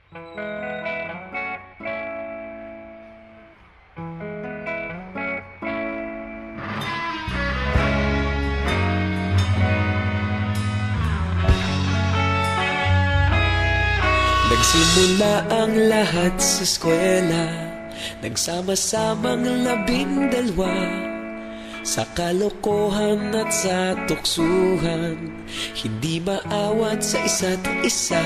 Nagsimula ang lahat sa eskwela, nagsama-samang 12 sa kalokohan at sa tuksuhan, hindi maawat sa isa't isa.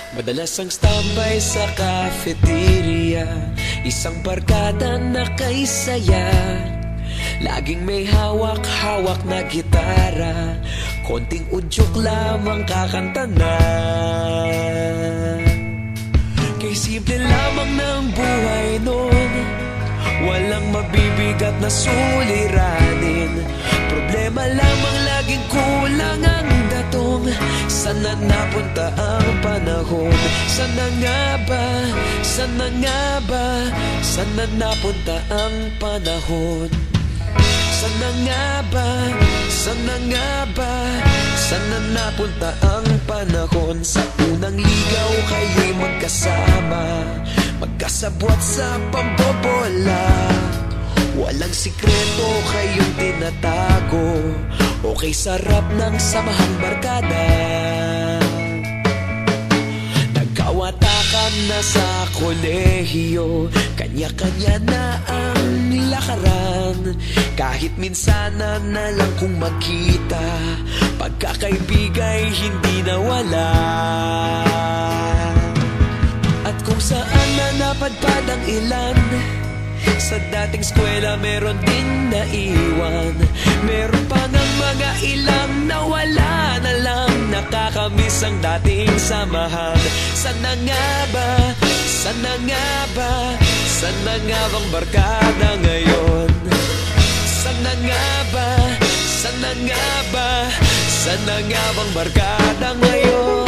Madalas ang standby sa cafeteria, isang barkada na kay saya. Laging may hawak-hawak na gitara, konting udyok lamang kakanta na. Kay simple lamang ng buhay nun, walang mabibigat na suliranin. Problema lamang laging kulang ang datong. Sana napunta ang panahon? Sana nga ba? Sana nga ba? Sana napunta ang panahon? Sana nga ba? Sana nga ba? Sana napunta ang panahon? Sa unang ligaw kayo'y magkasama, magkasabwat sa pambobola. Walang sikreto kayong tinatago, okay sarap ng samahang barkada. Nagkawatakan na sa kolehiyo, kanya-kanya na ang lakaran. Kahit minsanan na lang kung magkita, pagkakaibigay hindi nawala. At kung saan na napadpad ang ilan, sa dating eskwela meron din naiwan. Meron pa ng mga ilang nawala na lang, nakakamiss ang dating samahan. Sana nga ba? Sana nga ba? Sana nga bang barkada ngayon? Sana nga ba? Sana nga ba? Sana nga bang barkada ngayon?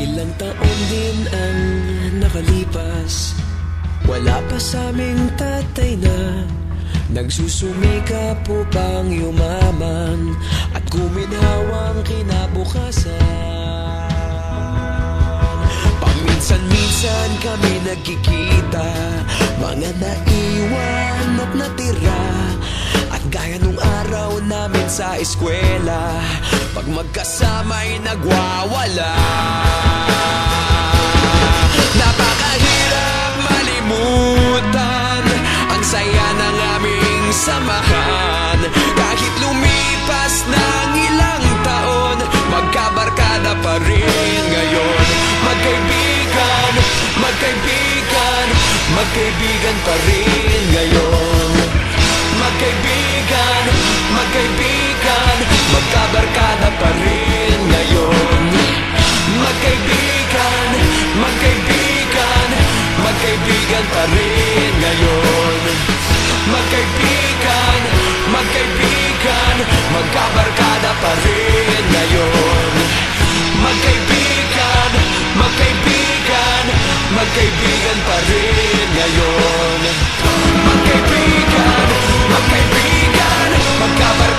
Ilang taon din ang nakalipas, wala pa sa aming tatay na nagsusumikap upang yumaman at guminhawang kinabukasan. Paminsan-minsan kami nagkikita, mga naiwan at natira. At gaya nung araw namin sa eskwela, pag magkasama'y nagwawala. Napakahirap malimutan ang saya ng aming samahan. Kahit lumipas ng ilang taon, magkabarkada pa rin ngayon. Magkaibigan, magkaibigan, magkaibigan pa rin ngayon. Magkaibigan, magkaibigan, magkabarkada pa rin ngayon. Magkaibigan, magkaibigan, magkaibigan pa rin ngayon. Magkaibigan, magkaibigan, magkabarkada pa rin ngayon. Magkaibigan, magkaibigan, magkaibigan pa rin ngayon. Magkaibigan, magkaibigan, magkabarkada